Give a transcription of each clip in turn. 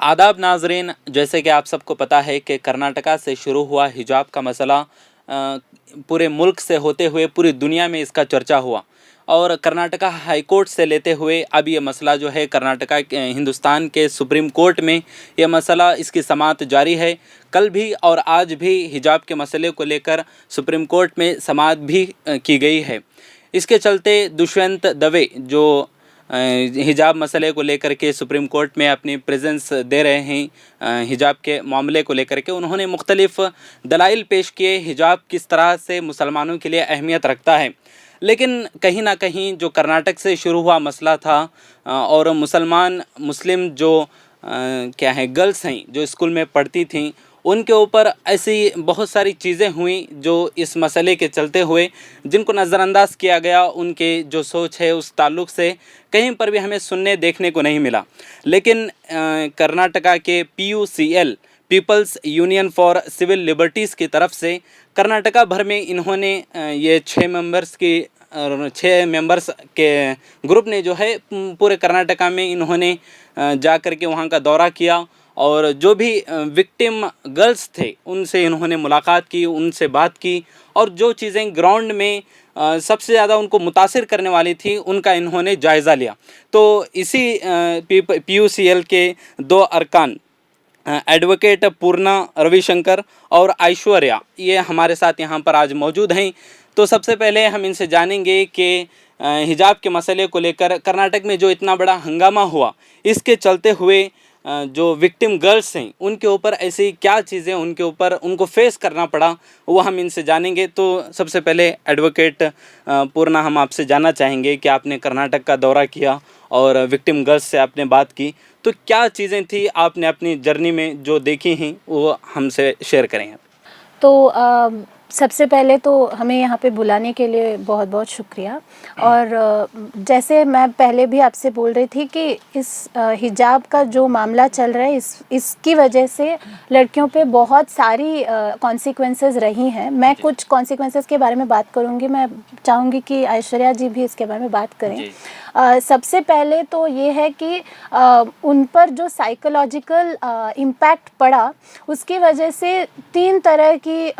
आदाब नाजरीन, जैसे कि आप सबको पता है कि कर्नाटका से शुरू हुआ हिजाब का मसला पूरे मुल्क से होते हुए पूरी दुनिया में इसका चर्चा हुआ और कर्नाटका हाई कोर्ट से लेते हुए अब ये मसला जो है कर्नाटका हिंदुस्तान के सुप्रीम कोर्ट में ये मसला इसकी समाअत जारी है। कल भी और आज भी हिजाब के मसले को लेकर सुप्रीम कोर्ट में समाअत भी की गई है। इसके चलते दुष्यंत दवे जो हिजाब मसले को लेकर के सुप्रीम कोर्ट में अपनी प्रेजेंस दे रहे हैं, हिजाब के मामले को लेकर के उन्होंने मुख्तलिफ़ दलाइल पेश किए हिजाब किस तरह से मुसलमानों के लिए अहमियत रखता है। लेकिन कहीं ना कहीं जो कर्नाटक से शुरू हुआ मसला था और मुस्लिम जो क्या है गर्ल्स हैं जो स्कूल में पढ़ती थीं, उनके ऊपर ऐसी बहुत सारी चीज़ें हुई जो इस मसले के चलते हुए जिनको नज़रअंदाज किया गया, उनके जो सोच है उस ताल्लुक़ से कहीं पर भी हमें सुनने देखने को नहीं मिला। लेकिन कर्नाटका के PUCL People's Union for Civil Liberties की तरफ से कर्नाटका भर में इन्होंने ये 6 मेंबर्स के ग्रुप ने जो है पूरे कर्नाटका में इन्होंने जा कर के वहाँ का दौरा किया और जो भी विक्टिम गर्ल्स थे उनसे इन्होंने मुलाकात की, उनसे बात की और जो चीज़ें ग्राउंड में सबसे ज़्यादा उनको मुतासिर करने वाली थी उनका इन्होंने जायज़ा लिया। तो इसी PUCL के 2 अरकान एडवोकेट पूर्णा रविशंकर और ऐश्वर्या ये हमारे साथ यहाँ पर आज मौजूद हैं। तो सबसे पहले हम इनसे जानेंगे कि हिजाब के मसले को लेकर कर्नाटक में जो इतना बड़ा हंगामा हुआ, इसके चलते हुए जो विक्टिम गर्ल्स हैं उनके ऊपर ऐसी क्या चीज़ें उनको फेस करना पड़ा, वो हम इनसे जानेंगे। तो सबसे पहले एडवोकेट पूर्णा, हम आपसे जानना चाहेंगे कि आपने कर्नाटक का दौरा किया और विक्टिम गर्ल्स से आपने बात की, तो क्या चीज़ें थी आपने अपनी जर्नी में जो देखी हैं वो हमसे शेयर करें। तो सबसे पहले तो हमें यहाँ पे बुलाने के लिए बहुत बहुत शुक्रिया। और जैसे मैं पहले भी आपसे बोल रही थी कि इस हिजाब का जो मामला चल रहा है इसकी वजह से लड़कियों पे बहुत सारी कॉन्सिक्वेंसेस रही हैं। मैं कुछ कॉन्सिक्वेंसेस के बारे में बात करूँगी, मैं चाहूँगी कि ऐश्वर्या जी भी इसके बारे में बात करें। सबसे पहले तो ये है कि उन पर जो साइकोलॉजिकल इम्पैक्ट पड़ा उसकी वजह से 3 तरह की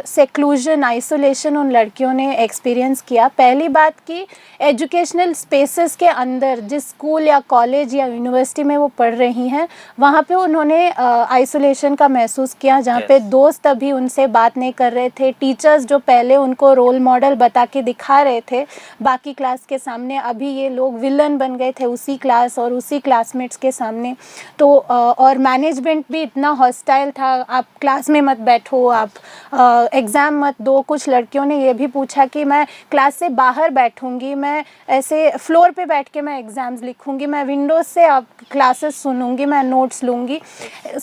सेक्लूजन, आइसोलेशन उन लड़कियों ने एक्सपीरियंस किया। पहली बात कि एजुकेशनल स्पेसेस के अंदर जिस स्कूल या कॉलेज या यूनिवर्सिटी में वो पढ़ रही हैं वहाँ पे उन्होंने आइसोलेशन का महसूस किया, जहाँ पे दोस्त अभी उनसे बात नहीं कर रहे थे, टीचर्स जो पहले उनको रोल मॉडल बता के दिखा रहे थे बाकी क्लास के सामने, अभी ये लोग विलन बन गए थे उसी क्लास और उसी क्लासमेट्स के सामने। तो और मैनेजमेंट भी इतना हॉस्टाइल था, आप क्लास में मत बैठो, आप एग्ज़ाम मत दो। कुछ लड़कियों ने ये भी पूछा कि मैं क्लास से बाहर बैठूंगी, मैं ऐसे फ्लोर पे बैठ के मैं एग्ज़ाम्स लिखूंगी, मैं विंडोज़ से आप क्लासेस सुनूंगी, मैं नोट्स लूँगी।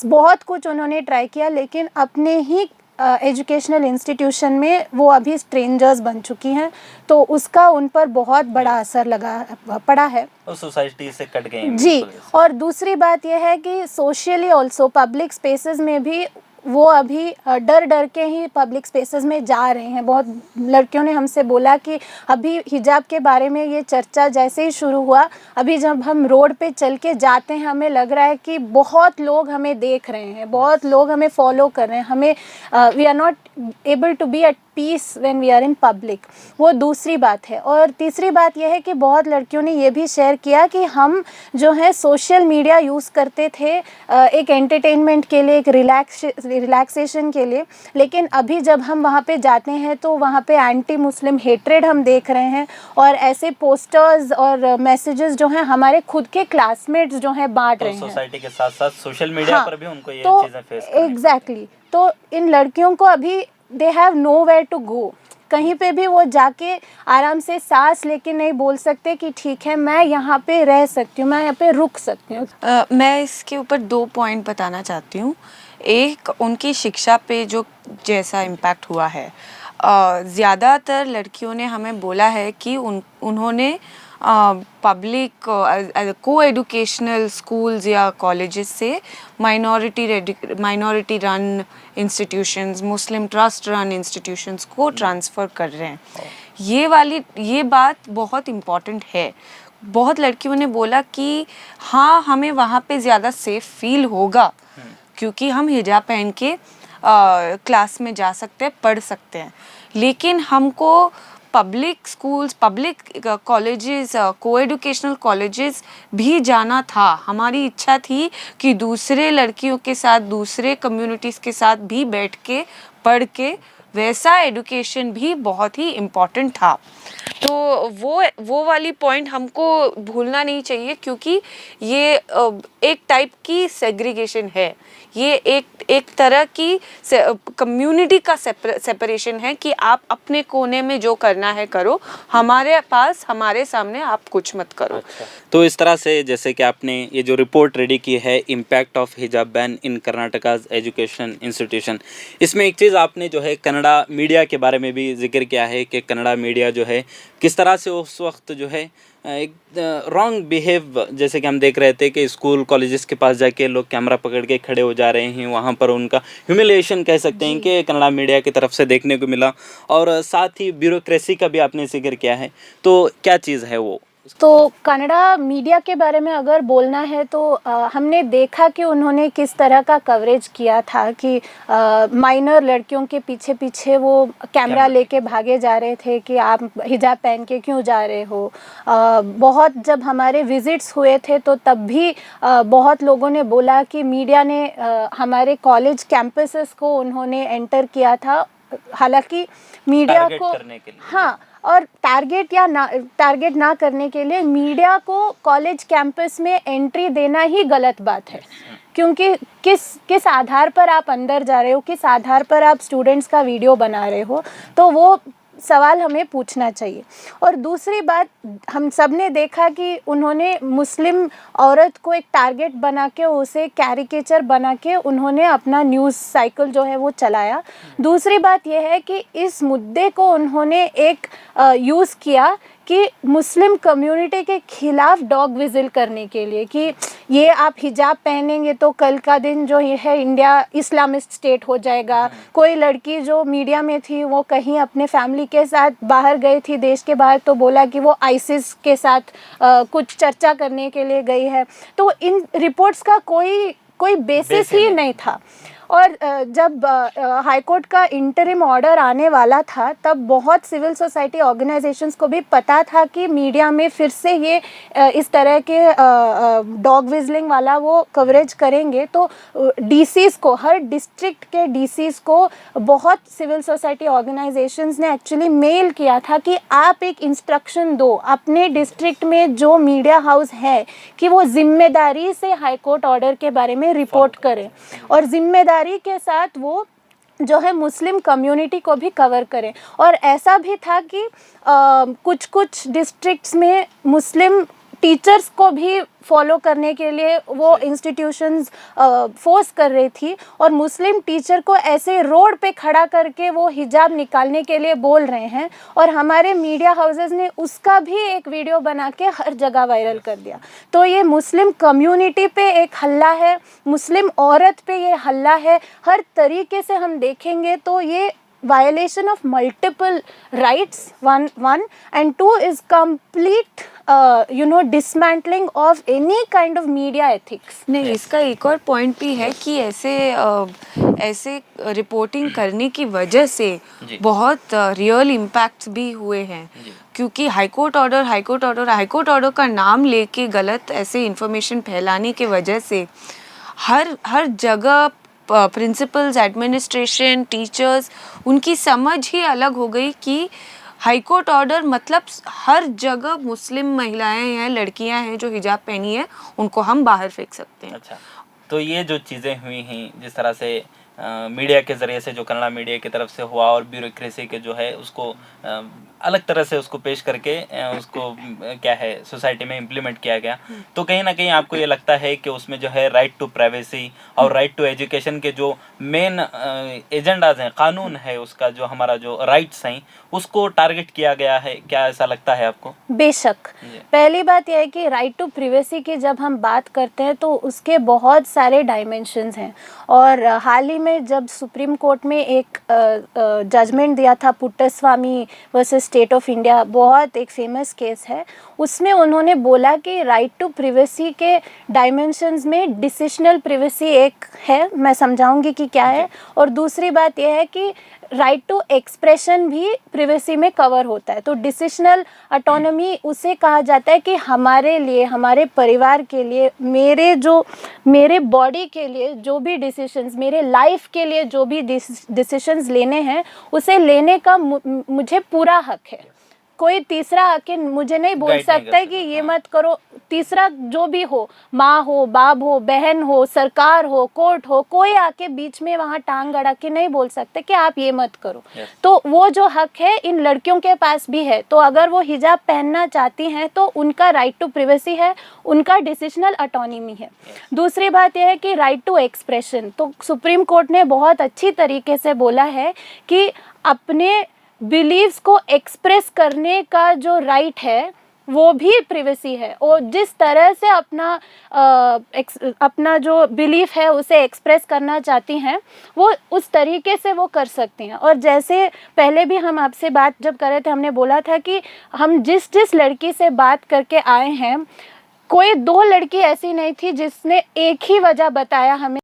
बहुत कुछ उन्होंने ट्राई किया, लेकिन अपने ही एजुकेशनल इंस्टीट्यूशन में वो अभी स्ट्रेंजर्स बन चुकी हैं, तो उसका उन पर बहुत बड़ा असर पड़ा है, सोसाइटी से कट गए जी। और दूसरी बात यह है कि सोशली ऑल्सो पब्लिक स्पेसेस में भी वो अभी डर डर के ही पब्लिक स्पेसेस में जा रहे हैं। बहुत लड़कियों ने हमसे बोला कि अभी हिजाब के बारे में ये चर्चा जैसे ही शुरू हुआ, अभी जब हम रोड पे चल के जाते हैं हमें लग रहा है कि बहुत लोग हमें देख रहे हैं, बहुत लोग हमें फॉलो कर रहे हैं, हमें we are not able to be at peace when we are in public. वो दूसरी बात है। और तीसरी बात यह है कि बहुत लड़कियों ने ये भी शेयर किया कि हम जो है सोशल मीडिया यूज़ करते थे एक एंटरटेनमेंट के लिए, एक रिलैक्सेशन के लिए, लेकिन अभी जब हम वहाँ पे जाते हैं तो वहाँ पे एंटी मुस्लिम हेट्रेड हम देख रहे हैं और ऐसे पोस्टर्स और मैसेजेस जो हैं हमारे खुद के क्लासमेट्स जो हैं बांट रहे हैं। सोसाइटी के साथ साथ सोशल मीडिया पर भी उनको ये चीज़ें फेस एग्जैक्टली। तो इन लड़कियों को अभी they have nowhere to go, कहीं पे भी वो जाके आराम से सांस लेके नहीं बोल सकते कि ठीक है मैं यहाँ पे रह सकती हूँ, मैं यहाँ पे रुक सकती हूँ। मैं इसके ऊपर 2 पॉइंट बताना चाहती हूँ। एक, उनकी शिक्षा पे जो जैसा इम्पैक्ट हुआ है, ज़्यादातर लड़कियों ने हमें बोला है कि उन्होंने पब्लिक को एजुकेशनल स्कूल्स या कॉलेजेस से माइनॉरिटी रन इंस्टीट्यूशंस, मुस्लिम ट्रस्ट रन इंस्टीट्यूशंस को ट्रांसफ़र कर रहे हैं। ये बात बहुत इम्पॉर्टेंट है। बहुत लड़कियों ने बोला कि हाँ हमें वहाँ पे ज़्यादा सेफ फील होगा क्योंकि हम हिजाब पहन के क्लास में जा सकते हैं, पढ़ सकते हैं। लेकिन हमको पब्लिक स्कूल्स, पब्लिक कॉलेजेस, को एजुकेशनल कॉलेजेस भी जाना था। हमारी इच्छा थी कि दूसरे लड़कियों के साथ, दूसरे कम्युनिटीज़ के साथ भी बैठ के पढ़ के वैसा एजुकेशन भी बहुत ही इम्पोर्टेंट था। तो वो वाली पॉइंट हमको भूलना नहीं चाहिए क्योंकि ये एक टाइप की सेग्रीगेशन है। ये एक तरह की कम्युनिटी का सेपरेशन है कि आप अपने कोने में जो करना है करो, हमारे पास, हमारे सामने आप कुछ मत करो। अच्छा, तो इस तरह से जैसे कि आपने ये जो रिपोर्ट रेडी की है इम्पैक्ट ऑफ हिजाब ban in Karnataka's education institution, इसमें एक चीज़ आपने जो है कन्नड़ा मीडिया के बारे में भी जिक्र किया है कि कन्नड़ा मीडिया जो है किस तरह से उस वक्त जो है एक रॉन्ग बिहेव, जैसे कि हम देख रहे थे कि स्कूल कॉलेजेस के पास जाके लोग कैमरा पकड़ के खड़े हो जा रहे हैं, वहाँ पर उनका ह्यूमिलिएशन कह सकते हैं कि कन्नड़ा मीडिया की तरफ से देखने को मिला। और साथ ही ब्यूरोक्रेसी का भी आपने जिक्र किया है, तो क्या चीज़ है वो? तो कन्नड़ा मीडिया के बारे में अगर बोलना है तो हमने देखा कि उन्होंने किस तरह का कवरेज किया था कि माइनर लड़कियों के पीछे पीछे वो कैमरा लेके भागे जा रहे थे कि आप हिजाब पहन के क्यों जा रहे हो। बहुत जब हमारे विजिट्स हुए थे तो तब भी बहुत लोगों ने बोला कि मीडिया ने हमारे कॉलेज कैंपसेस को उन्होंने एंटर किया था, हालांकि मीडिया टारगेट को करने के लिए। हाँ, और टारगेट ना करने के लिए मीडिया को कॉलेज कैंपस में एंट्री देना ही गलत बात है। क्योंकि किस आधार पर आप अंदर जा रहे हो, किस आधार पर आप स्टूडेंट्स का वीडियो बना रहे हो, तो वो सवाल हमें पूछना चाहिए। और दूसरी बात, हम सब ने देखा कि उन्होंने मुस्लिम औरत को एक टारगेट बना के, उसे कैरिकेचर बना के उन्होंने अपना न्यूज़ साइकिल जो है वो चलाया। दूसरी बात यह है कि इस मुद्दे को उन्होंने एक यूज़ किया कि मुस्लिम कम्युनिटी के खिलाफ डॉग विजिल करने के लिए कि ये आप हिजाब पहनेंगे तो कल का दिन जो ये है इंडिया इस्लामिस्ट स्टेट हो जाएगा। कोई लड़की जो मीडिया में थी वो कहीं अपने फैमिली के साथ बाहर गई थी, देश के बाहर, तो बोला कि वो आईसिस के साथ कुछ चर्चा करने के लिए गई है। तो इन रिपोर्ट्स का कोई बेसिस ही नहीं था। और जब हाई कोर्ट का इंटरिम ऑर्डर आने वाला था तब बहुत सिविल सोसाइटी ऑर्गेनाइजेशंस को भी पता था कि मीडिया में फिर से ये इस तरह के डॉग विजलिंग वाला वो कवरेज करेंगे। तो डीसीज को, हर डिस्ट्रिक्ट के डीसीज को बहुत सिविल सोसाइटी ऑर्गेनाइजेशंस ने एक्चुअली मेल किया था कि आप एक इंस्ट्रक्शन दो अपने डिस्ट्रिक्ट में जो मीडिया हाउस है कि वो जिम्मेदारी से हाई कोर्ट ऑर्डर के बारे में रिपोर्ट करें और जिम्मेदारी के साथ वो जो है मुस्लिम कम्युनिटी को भी कवर करें। और ऐसा भी था कि कुछ डिस्ट्रिक्ट्स में मुस्लिम टीचर्स को भी फॉलो करने के लिए वो इंस्टीट्यूशंस फोर्स कर रही थी और मुस्लिम टीचर को ऐसे रोड पे खड़ा करके वो हिजाब निकालने के लिए बोल रहे हैं। और हमारे मीडिया हाउसेस ने उसका भी एक वीडियो बना के हर जगह वायरल कर दिया। तो ये मुस्लिम कम्युनिटी पे एक हल्ला है, मुस्लिम औरत पे ये हल्ला है। हर तरीके से हम देखेंगे तो ये violation of multiple rights, one and two is complete dismantling of any kind of media ethics. नहीं, इसका एक और पॉइंट भी है कि ऐसे रिपोर्टिंग करने की वजह से बहुत रियल इम्पैक्ट्स भी हुए हैं। क्योंकि हाई कोर्ट ऑर्डर का नाम लेके गलत ऐसे इंफॉर्मेशन फैलाने के वजह से हर जगह प्रिंसिपल्स, एडमिनिस्ट्रेशन, टीचर्स, उनकी समझ ही अलग हो गई कि हाई कोर्ट ऑर्डर मतलब हर जगह मुस्लिम महिलाएं हैं, लड़कियां हैं जो हिजाब पहनी है, उनको हम बाहर फेंक सकते हैं। अच्छा, तो ये जो चीज़ें हुई हैं जिस तरह से मीडिया के ज़रिए से, जो कन्नड़ा मीडिया की तरफ से हुआ और ब्यूरोक्रेसी के जो है उसको अलग तरह से उसको पेश करके उसको क्या है सोसाइटी में इम्प्लीमेंट किया गया, तो कहीं ना कहीं आपको ये लगता है कि उसमें जो है राइट टू प्राइवेसी और राइट टू एजुकेशन के जो मेन एजेंडाज हैं, कानून है उसका, जो हमारा जो राइट्स हैं उसको टारगेट किया गया है, क्या ऐसा लगता है आपको? बेशक। पहली बात यह है कि राइट टू प्राइवेसी की जब हम बात करते हैं तो उसके बहुत सारे डायमेंशंस हैं। और हाल ही में जब सुप्रीम कोर्ट में एक जजमेंट दिया था, Puttaswamy versus state of India, बहुत एक फेमस केस है, उसमें उन्होंने बोला कि राइट टू प्रिवेसी के डायमेंशंस में डिसिशनल प्रिवेसी एक है, मैं समझाऊंगी कि क्या है, और दूसरी बात यह है कि राइट टू एक्सप्रेशन भी प्रिवेसी में कवर होता है। तो डिसिशनल ऑटोनॉमी उसे कहा जाता है कि हमारे लिए, हमारे परिवार के लिए, मेरे बॉडी के लिए जो भी डिसीशंस, मेरे लाइफ के लिए जो भी डिसीशंस लेने हैं, उसे लेने का मुझे पूरा हक है। कोई तीसरा आके मुझे नहीं बोल सकता है कि ये मत करो। तीसरा जो भी हो, माँ हो, बाप हो, बहन हो, सरकार हो, कोर्ट हो, कोई आके बीच में वहाँ टांग अड़ा के नहीं बोल सकते कि आप ये मत करो। तो वो जो हक है इन लड़कियों के पास भी है। तो अगर वो हिजाब पहनना चाहती हैं तो उनका राइट टू प्रिवेसी है, उनका डिसिशनल ऑटोनॉमी है। दूसरी बात यह है कि राइट टू एक्सप्रेशन, तो सुप्रीम कोर्ट ने बहुत अच्छी तरीके से बोला है कि अपने बिलीव्स को एक्सप्रेस करने का जो राइट है वो भी प्रिवेसी है, और जिस तरह से अपना जो बिलीफ है उसे एक्सप्रेस करना चाहती हैं वो उस तरीके से वो कर सकती हैं। और जैसे पहले भी हम आपसे बात जब कर रहे थे, हमने बोला था कि हम जिस लड़की से बात करके आए हैं, कोई 2 लड़की ऐसी नहीं थी जिसने एक ही वजह बताया हमें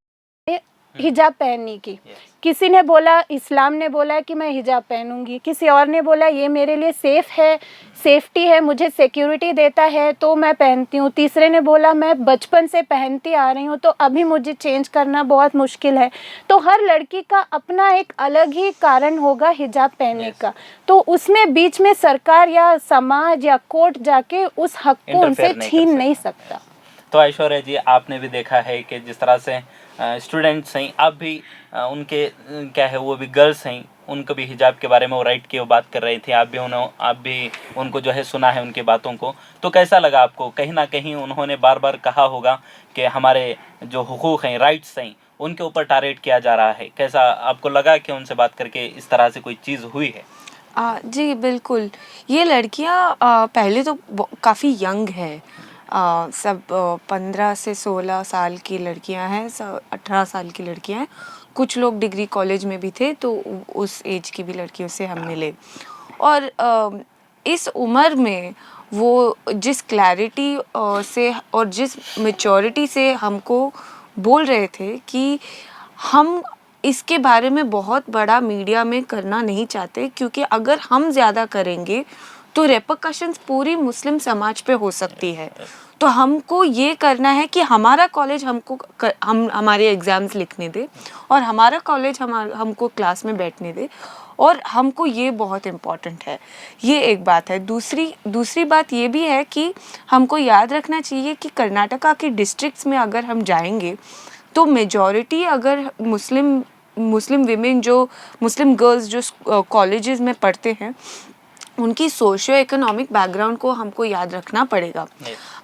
हिजाब पहनने की। किसी ने बोला, इस्लाम ने बोला कि मैं हिजाब पहनूंगी, किसी और ने बोला ये मेरे लिए सेफ्टी है, मुझे सिक्योरिटी देता है तो मैं पहनती हूँ। तीसरे ने बोला मैं बचपन से पहनती आ रही हूँ तो अभी मुझे चेंज करना बहुत मुश्किल है। तो हर लड़की का अपना एक अलग ही कारण होगा हिजाब पहनने का। तो उसमें बीच में सरकार या समाज या कोर्ट जाके उस हक को उनसे छीन नहीं सकता। तो ऐश्वर्या जी, आपने भी देखा है कि जिस तरह से स्टूडेंट्स हैं, आप भी उनके क्या है, वो भी गर्ल्स हैं, उनको भी हिजाब के बारे में वो राइट की वो बात कर रही थी, आप भी उनको जो है सुना है उनकी बातों को। तो कैसा लगा आपको? कहीं ना कहीं उन्होंने बार बार कहा होगा कि हमारे जो हुकूक हैं, राइट्स हैं, उनके ऊपर टारगेट किया जा रहा है। कैसा आपको लगा कि उनसे बात करके इस तरह से कोई चीज़ हुई है? जी बिल्कुल। ये लड़कियाँ पहले तो काफ़ी यंग है, सब 15 से 16 साल की लड़कियां हैं, 18 साल की लड़कियां हैं। कुछ लोग डिग्री कॉलेज में भी थे तो उस एज की भी लड़कियों से हम मिले। और इस उम्र में वो जिस क्लैरिटी से और जिस मैच्योरिटी से हमको बोल रहे थे कि हम इसके बारे में बहुत बड़ा मीडिया में करना नहीं चाहते, क्योंकि अगर हम ज़्यादा करेंगे तो रेपरकशंस पूरी मुस्लिम समाज पे हो सकती है। तो हमको ये करना है कि हमारा कॉलेज हम हमारे एग्ज़ाम्स लिखने दे और हमारा कॉलेज हमको क्लास में बैठने दे, और हमको ये बहुत इम्पॉर्टेंट है। ये एक बात है। दूसरी बात ये भी है कि हमको याद रखना चाहिए कि कर्नाटका के डिस्ट्रिक्ट्स में अगर हम जाएंगे तो मेजॉरिटी अगर मुस्लिम विमेन, जो मुस्लिम गर्ल्स जो कॉलेजेस में पढ़ते हैं, उनकी सोशियो इकोनॉमिक बैकग्राउंड को हमको याद रखना पड़ेगा।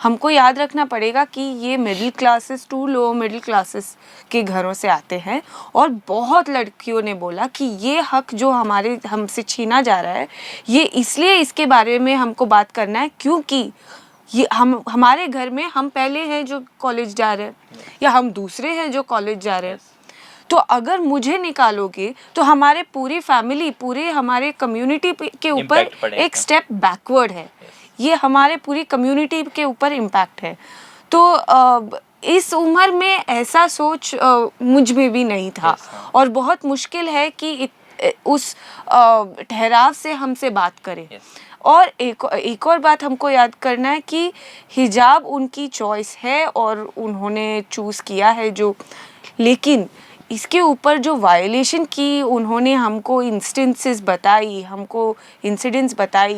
हमको याद रखना पड़ेगा कि ये middle classes to low middle classes के घरों से आते हैं, और बहुत लड़कियों ने बोला कि ये हक जो हमसे छीना जा रहा है, ये इसलिए इसके बारे में हमको बात करना है क्योंकि ये हमारे घर में हम पहले हैं जो कॉलेज जा रहे हैं, या हम दूसरे हैं जो कॉलेज जा रहे हैं। तो अगर मुझे निकालोगे तो हमारे पूरी फैमिली, पूरे हमारे कम्युनिटी के ऊपर एक स्टेप बैकवर्ड है। ये हमारे पूरी कम्युनिटी के ऊपर इम्पैक्ट है। तो इस उम्र में ऐसा सोच मुझ में भी नहीं था, और बहुत मुश्किल है कि उस ठहराव से हमसे बात करें। और एक और बात हमको याद करना है कि हिजाब उनकी चॉइस है और उन्होंने चूज़ किया है जो, लेकिन इसके ऊपर जो वायलेशन की उन्होंने हमको इंस्टेंसेस बताई, हमको इंसिडेंट्स बताई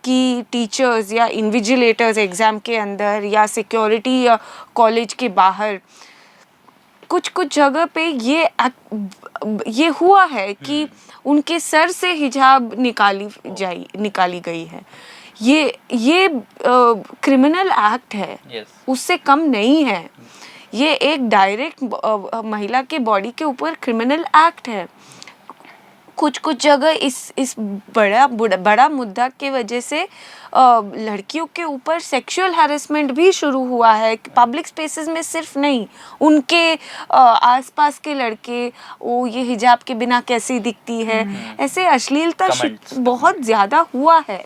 कि टीचर्स या इन्विजिलेटर्स एग्ज़ाम के अंदर या सिक्योरिटी या कॉलेज के बाहर कुछ जगह पे ये हुआ है कि उनके सर से हिजाब निकाली गई है। ये क्रिमिनल एक्ट है, उससे कम नहीं है। ये एक डायरेक्ट महिला के बॉडी के ऊपर क्रिमिनल एक्ट है। कुछ जगह इस बड़ा मुद्दा के वजह से लड़कियों के ऊपर सेक्सुअल हैरेसमेंट भी शुरू हुआ है पब्लिक स्पेसेस में। सिर्फ नहीं, उनके आसपास के लड़के वो ये हिजाब के बिना कैसी दिखती है, ऐसे अश्लीलता बहुत ज़्यादा हुआ है।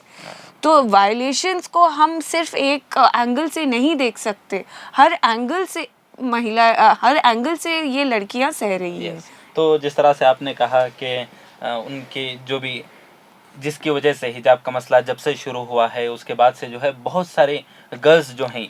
तो वायलेशंस को हम सिर्फ एक एंगल से नहीं देख सकते, हर एंगल से हर एंगल से ये लड़कियां सह रही है। तो जिस तरह से आपने कहा कि उनकी जो भी जिसकी वजह से हिजाब का मसला जब से शुरू हुआ है उसके बाद से जो है बहुत सारे गर्ल्स जो हैं,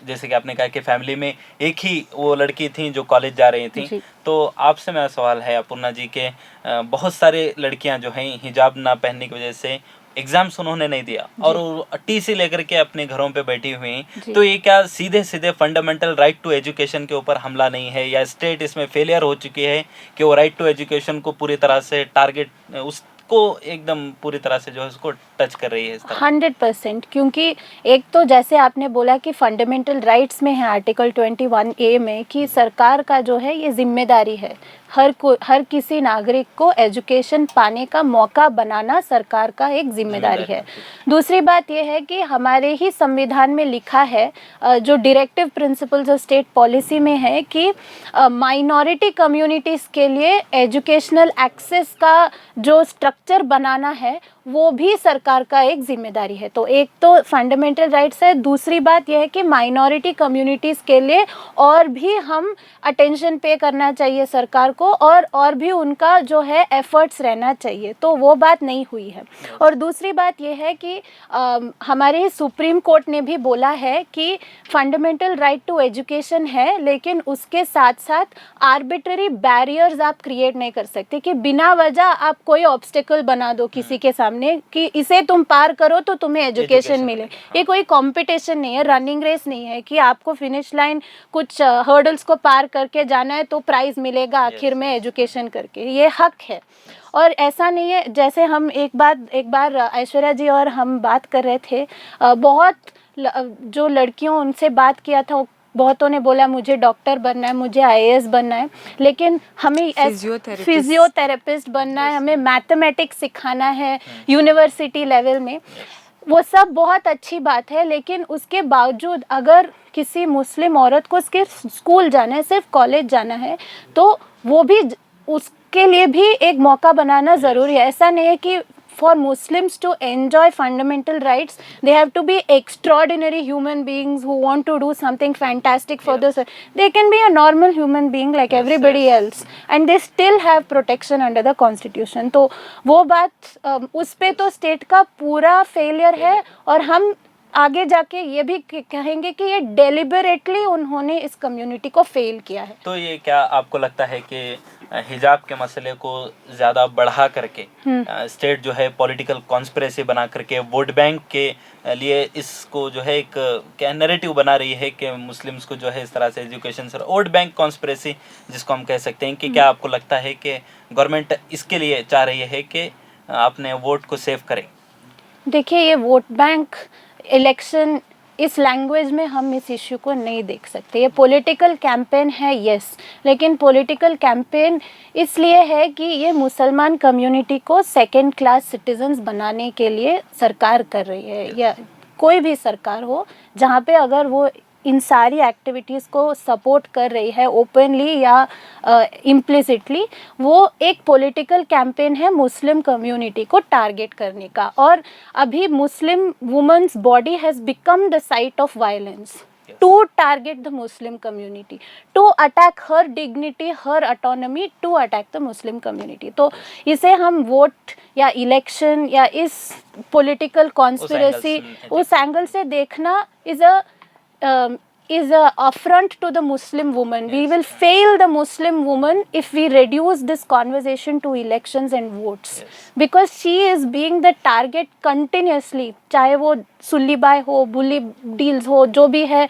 जैसे कि आपने कहा कि फैमिली में एक ही वो लड़की थी जो कॉलेज जा रही थी, तो आपसे मेरा सवाल है अपूर्णा जी के बहुत सारे लड़कियां जो हैं हिजाब ना पहनने की वजह से एग्जाम्स उन्होंने नहीं दिया और टीसी लेकर के अपने घरों पे बैठी हुई, तो ये क्या सीधे सीधे फंडामेंटल राइट टू एजुकेशन के ऊपर हमला नहीं है, या स्टेट इसमें फेलियर हो चुकी है कि वो राइट टू एजुकेशन को पूरी तरह से टारगेट उसको एकदम पूरी तरह से जो है उसको टच कर रही है इस तरह? 100%, क्योंकि एक तो जैसे आपने बोला कि फंडामेंटल राइट्स में है आर्टिकल 21A में कि सरकार का जो है ये जिम्मेदारी है हर किसी नागरिक को एजुकेशन पाने का मौका बनाना सरकार का एक जिम्मेदारी है। दूसरी बात यह है कि हमारे ही संविधान में लिखा है, जो directive principles of state policy में है कि माइनॉरिटी कम्युनिटीज़ के लिए एजुकेशनल एक्सेस का जो स्ट्रक्चर बनाना है वो भी सरकार का एक जिम्मेदारी है। तो एक तो फंडामेंटल राइट्स है, दूसरी बात यह है कि माइनॉरिटी कम्युनिटीज़ के लिए और भी हम अटेंशन पे करना चाहिए सरकार को, और भी उनका जो है एफर्ट्स रहना चाहिए। तो वो बात नहीं हुई है। और दूसरी बात यह है कि हमारे सुप्रीम कोर्ट ने भी बोला है कि फंडामेंटल राइट टू एजुकेशन है, लेकिन उसके साथ साथ आर्बिट्ररी बैरियर्स आप क्रिएट नहीं कर सकते कि बिना वजह आप कोई ऑब्स्टेकल बना दो किसी के सामने कि इसे तुम पार करो तो तुम्हें एजुकेशन मिले। ये कोई कंपटीशन नहीं है, रनिंग रेस नहीं है कि आपको फिनिश लाइन कुछ हर्डल्स को पार करके जाना है तो प्राइज मिलेगा आखिर में एजुकेशन करके। ये हक है। और ऐसा नहीं है, जैसे हम एक बार ऐश्वर्या जी और हम बात कर रहे थे, बहुत जो लड़कियों उनसे बात किया था बहुतों ने बोला मुझे डॉक्टर बनना है, मुझे आईएएस बनना है, लेकिन हमें फिजियोथेरेपिस्ट बनना है, हमें मैथमेटिक्स सिखाना है यूनिवर्सिटी लेवल में। वो सब बहुत अच्छी बात है, लेकिन उसके बावजूद अगर किसी मुस्लिम औरत को सिर्फ स्कूल जाना है, सिर्फ कॉलेज जाना है, तो वो भी उसके लिए भी एक मौका बनाना ज़रूरी है। ऐसा नहीं है कि for Muslims to enjoy fundamental rights, they have to be extraordinary human beings who want to do something fantastic for the. They can be a normal human being like everybody else, and they still have protection under the constitution. तो वो बात उस पे तो state का पूरा failure है, और हम आगे जाके ये भी कहेंगे कि ये डेलिबरेटली उन्होंने इस कम्युनिटी को फेल किया है। तो ये क्या आपको लगता है कि हिजाब के मसले को ज़्यादा बढ़ा करके स्टेट जो है पॉलिटिकल कॉन्स्पिरेसी बना करके वोट बैंक के लिए इसको जो है एक क्या नैरेटिव बना रही है कि मुस्लिम्स को जो है इस तरह से एजुकेशन से वोट बैंक कॉन्स्पिरेसी जिसको हम कह सकते हैं, कि क्या आपको लगता है कि गवर्नमेंट इसके लिए चाह रही है कि अपने वोट को सेव करें? देखिए, ये वोट बैंक इलेक्शन इस लैंग्वेज में हम इस इश्यू को नहीं देख सकते। ये पॉलिटिकल कैंपेन है, यस, लेकिन पॉलिटिकल कैंपेन इसलिए है कि ये मुसलमान कम्युनिटी को सेकंड क्लास सिटीजन्स बनाने के लिए सरकार कर रही है, या कोई भी सरकार हो जहाँ पे अगर वो इन सारी एक्टिविटीज़ को सपोर्ट कर रही है ओपनली या इम्प्लिसिटली, वो एक पॉलिटिकल कैंपेन है मुस्लिम कम्युनिटी को टारगेट करने का। और अभी Muslim women's body has become the site of violence to target the Muslim community, to attack her dignity, her autonomy, to attack the Muslim community. तो इसे हम वोट या इलेक्शन या इस पॉलिटिकल कॉन्स्पिरेसी उस एंगल से देखना is a affront to the Muslim woman. We will fail the Muslim woman if we reduce this conversation to elections and votes, because she is being the target continuously, चाहे वो Sulli bye हो, बुली deals हो, जो भी है,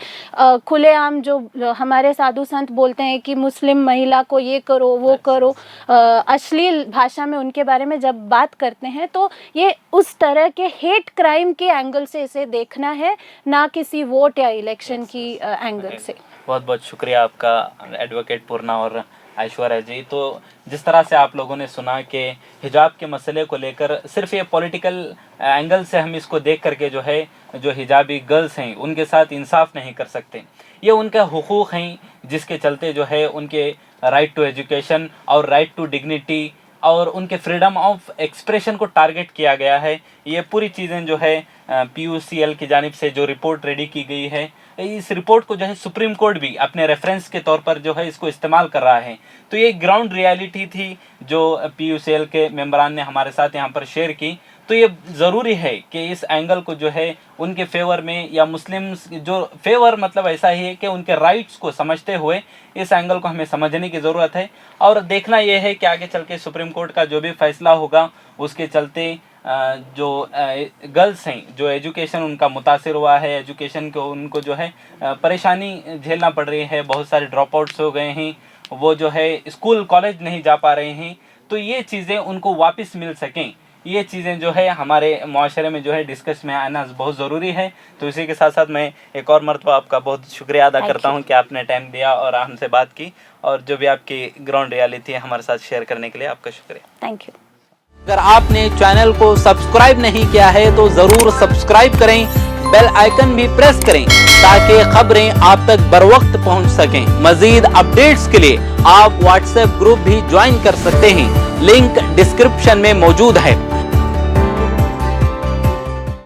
खुलेआम जो हमारे साधु संत बोलते हैं कि मुस्लिम महिला को ये करो वो करो, अश्लील भाषा में उनके बारे में जब बात करते हैं, तो ये उस तरह के हेट क्राइम के एंगल से इसे देखना है, ना किसी वोट या इलेक्शन की एंगल से। बहुत बहुत शुक्रिया आपका एडवोकेट पूर्णा, और ऐश्वर्या जी, तो जिस तरह से आप लोगों ने सुना कि हिजाब के मसले को लेकर सिर्फ ये पॉलिटिकल एंगल से हम इसको देख करके जो है, जो हिजाबी गर्ल्स हैं उनके साथ इंसाफ नहीं कर सकते। ये उनके हुकूक हैं जिसके चलते जो है उनके राइट टू एजुकेशन और राइट टू डिग्निटी और उनके फ्रीडम ऑफ एक्सप्रेशन को टारगेट किया गया है। ये पूरी चीज़ें जो है PUCL की जानिब से जो रिपोर्ट रेडी की गई है, इस रिपोर्ट को जो है सुप्रीम कोर्ट भी अपने रेफरेंस के तौर पर जो है इसको इस्तेमाल कर रहा है। तो ये ग्राउंड रियलिटी थी जो PUCL के मेंबरान ने हमारे साथ यहाँ पर शेयर की। तो ये ज़रूरी है कि इस एंगल को जो है उनके फेवर में, या मुस्लिम्स जो फेवर मतलब ऐसा ही है कि उनके राइट्स को समझते हुए इस एंगल को हमें समझने की ज़रूरत है। और देखना ये है कि आगे चल के सुप्रीम कोर्ट का जो भी फैसला होगा उसके चलते जो गर्ल्स हैं, जो एजुकेशन उनका मुतासिर हुआ है, एजुकेशन को उनको जो है परेशानी झेलना पड़ रही है, बहुत सारे ड्रॉप आउट्स हो गए हैं, वो जो है स्कूल कॉलेज नहीं जा पा रहे हैं, तो ये चीज़ें उनको वापस मिल सकें, ये चीज़ें जो है हमारे माशरे में जो है डिस्कस में आना बहुत ज़रूरी है। तो इसी के साथ साथ मैं एक और मरतबा आपका बहुत शुक्रिया अदा करता हूं कि आपने टाइम दिया और हमसे बात की, और जो भी आपकी ग्राउंड रियलिटी है हमारे साथ शेयर करने के लिए आपका शुक्रिया। Thank you. अगर आपने चैनल को सब्सक्राइब नहीं किया है तो ज़रूर सब्सक्राइब करें, बेल आइकन भी प्रेस करें ताकि खबरें आप तक बर वक्त पहुँच सकें। मज़ीद अपडेट्स के लिए आप व्हाट्सएप ग्रुप भी ज्वाइन कर सकते हैं, लिंक डिस्क्रिप्शन में मौजूद है।